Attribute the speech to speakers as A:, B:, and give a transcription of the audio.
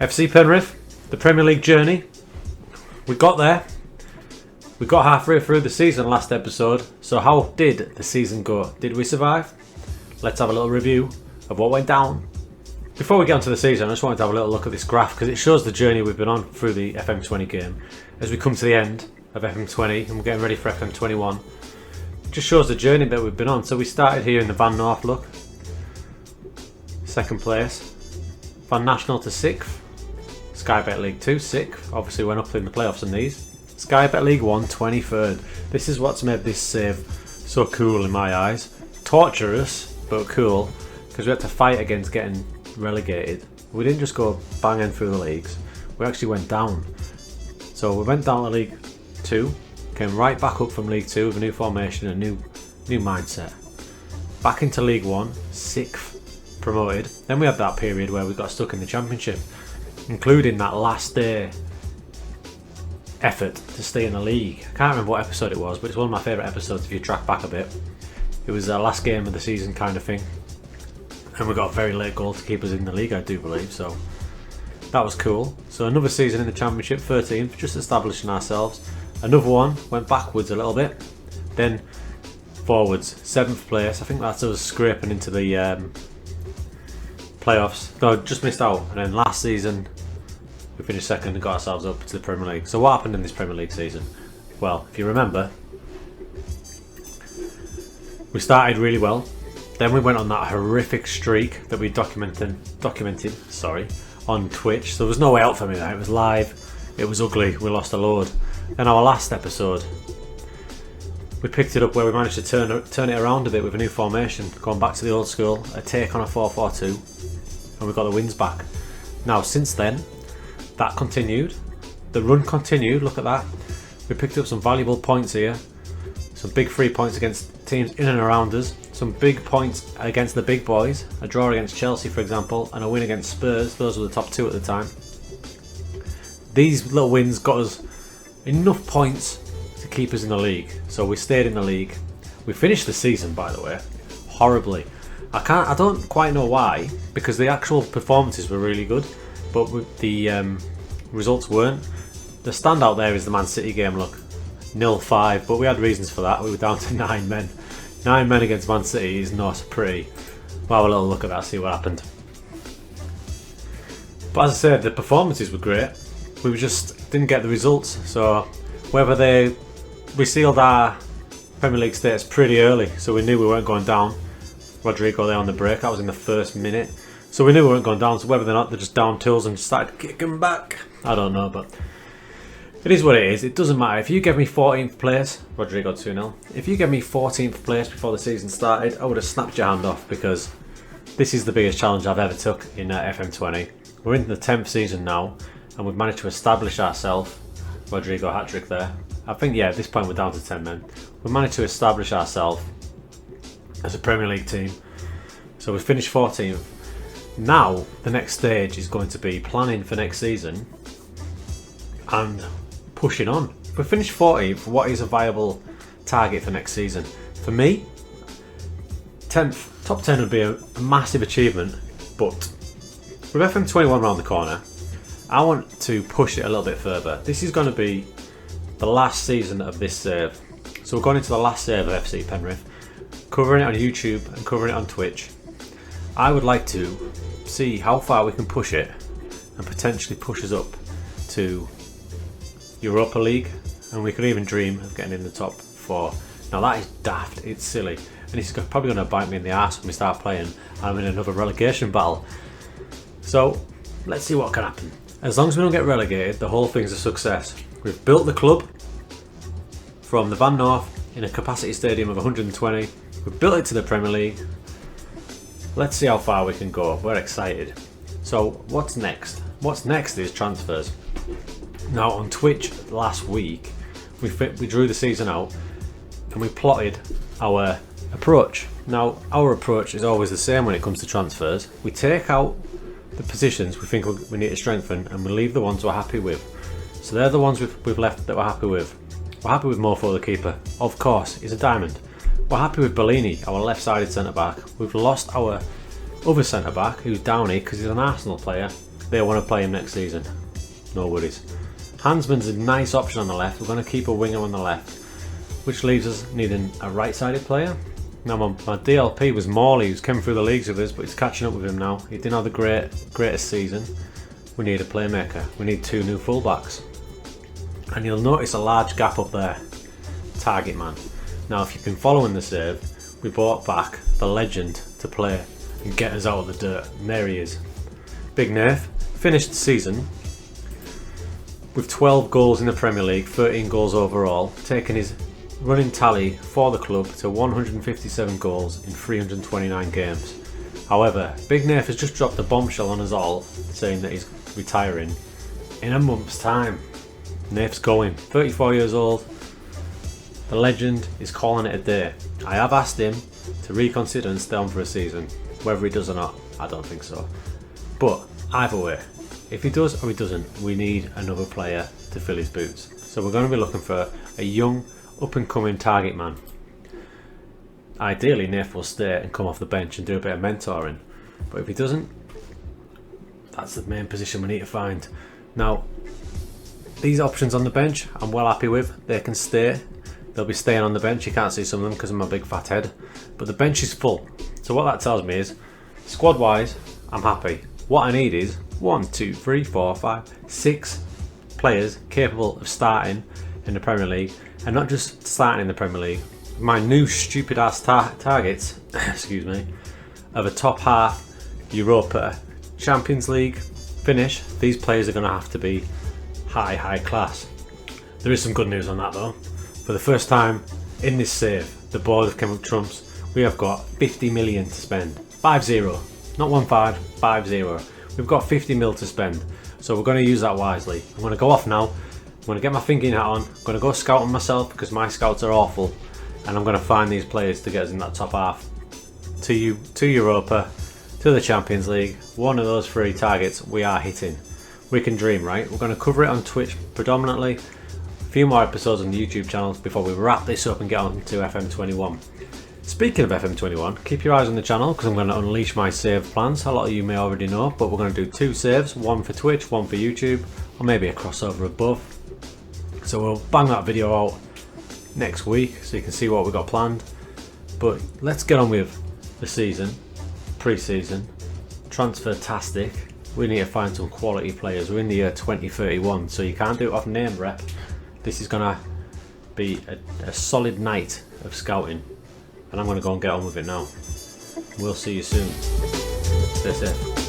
A: FC Penrith, the Premier League journey. We got there. We got halfway through the season last episode. So how did the season go? Did we survive? Let's have a little review of what went down. Before we get onto the season, I just wanted to have a little look at this graph because it shows the journey we've been on through the FM20 game. As we come to the end of FM20 and we're getting ready for FM21, it just shows the journey that we've been on. So we started here in the Van North look. Second place. Van National to 6th. Sky Bet League 2, 6th. Obviously went up in the playoffs in these. Sky Bet League 1, 23rd. This is what's made this save so cool in my eyes. Torturous, but cool, because we had to fight against getting relegated. We didn't just go banging through the leagues. We actually went down. So we went down to League 2, came right back up from League 2 with a new formation, a new mindset. Back into League 1, 6th, promoted. Then we had that period where we got stuck in the Championship, including that last day effort to stay in the league. I can't remember what episode it was, but it's one of my favourite episodes if you track back a bit. It was the last game of the season kind of thing, and we got a very late goal to keep us in the league, I do believe, so that was cool. So another season in the Championship, 13th, just establishing ourselves. Another one, went backwards a little bit, then forwards, 7th place. I think that's us scraping into the playoffs. No, just missed out, and then last season we finished second and got ourselves up to the Premier League. So what happened in this Premier League season? Well, if you remember, we started really well. Then we went on that horrific streak that we documented on Twitch. So there was no way out for me there. It was live, it was ugly, we lost a load. Then our last episode, we picked it up where we managed to turn it around a bit with a new formation, going back to the old school, a take on a 4-4-2, and we got the wins back. Now since then, that continued, the run continued, look at that. We picked up some valuable points here, some big 3 points against teams in and around us, some big points against the big boys, a draw against Chelsea for example, and a win against Spurs. Those were the top 2 at the time. These little wins got us enough points to keep us in the league, so we stayed in the league. We finished the season, by the way, horribly. I don't quite know why, because the actual performances were really good, but the results weren't. The standout there is the Man City game, look, 0-5, but we had reasons for that. We were down to 9 men. 9 men against Man City is not pretty. We'll have a little look at that, see what happened. But as I said, the performances were great. We just didn't get the results. So whether we sealed our Premier League status pretty early, so we knew we weren't going down. Rodrigo there on the break, that was in the first minute. So we knew we weren't going down, so whether or not they're just down tools and started kicking back, I don't know, but it is what it is. It doesn't matter. If you gave me 14th place, Rodrigo 2-0, if you gave me 14th place before the season started, I would have snapped your hand off, because this is the biggest challenge I've ever took in FM20. We're in the 10th season now, and we've managed to establish ourselves. Rodrigo hat-trick there. I think, yeah, at this point we're down to 10 men. We've managed to establish ourselves as a Premier League team. So we finished 14th. Now, the next stage is going to be planning for next season and pushing on. If we finish 14th, what is a viable target for next season? For me, 10th, top 10 would be a massive achievement, but with FM21 around the corner, I want to push it a little bit further. This is going to be the last season of this save. So we're going into the last save of FC Penrith, covering it on YouTube and covering it on Twitch. I would like to see how far we can push it and potentially push us up to Europa League, and we could even dream of getting in the top 4. Now that is daft, it's silly, and it's probably going to bite me in the arse when we start playing and I'm in another relegation battle. So let's see what can happen. As long as we don't get relegated, the whole thing's a success. We've built the club from the Van North in a capacity stadium of 120. We've built it to the Premier League. Let's see how far we can go. We're excited. So what's next? What's next is transfers. Now on Twitch last week, we drew the season out and we plotted our approach. Now our approach is always the same when it comes to transfers. We take out the positions we think we need to strengthen and we leave the ones we're happy with. So they're the ones we've left that we're happy with. We're happy with Mofo, the keeper. Of course, he's a diamond. We're happy with Bellini, our left-sided centre-back. We've lost our other centre-back, who's Downey, because he's an Arsenal player. they want to play him next season. No worries. Hansman's a nice option on the left. We're going to keep a winger on the left, which leaves us needing a right-sided player. Now my DLP was Morley, who's come through the leagues with us, but he's catching up with him now. He didn't have the greatest season. We need a playmaker. We need 2 new fullbacks. And you'll notice a large gap up there. Target man. Now if you've been following the save, we brought back the legend to play and get us out of the dirt. And there he is. Big Nerf finished the season with 12 goals in the Premier League, 13 goals overall, taking his running tally for the club to 157 goals in 329 games. However, Big Nerf has just dropped a bombshell on us all, saying that he's retiring in a month's time. Nerf's going, 34 years old. The legend is calling it a day. I have asked him to reconsider and stay on for a season. Whether he does or not, I don't think so. But either way, if he does or he doesn't, we need another player to fill his boots. So we're going to be looking for a young, up-and-coming target man. Ideally, Nerf will stay and come off the bench and do a bit of mentoring. But if he doesn't, that's the main position we need to find. Now, these options on the bench, I'm well happy with. They can stay. They'll be staying on the bench. You can't see some of them because of my big fat head. But the bench is full. So what that tells me is, squad-wise, I'm happy. What I need is 1, 2, 3, 4, 5, 6 players capable of starting in the Premier League, and not just starting in the Premier League. My new stupid ass targets, excuse me, of a top half Europa Champions League finish. These players are going to have to be high class. There is some good news on that though. For the first time in this save, the board have come up trumps. We have got 50 million to spend. 5-0, not 1-5, 5-0. We've got 50 mil to spend, so we're going to use that wisely. I'm going to go off now. I'm going to get my thinking hat on. I'm going to go scouting myself because my scouts are awful, and I'm going to find these players to get us in that top half. To Europa, to the Champions League. One of those 3 targets we are hitting. We can dream, right? We're going to cover it on Twitch predominantly. A few more episodes on the YouTube channel before we wrap this up and get on to FM21. Speaking of FM21, keep your eyes on the channel because I'm going to unleash my save plans. A lot of you may already know, but we're going to do 2 saves, one for Twitch, one for YouTube, or maybe a crossover of both. So we'll bang that video out next week so you can see what we've got planned. But let's get on with the season, pre-season, transfer-tastic. We need to find some quality players. We're in the year 2031, so you can't do it off name rep. This is going to be a solid night of scouting. And I'm going to go and get on with it now. We'll see you soon. Stay safe.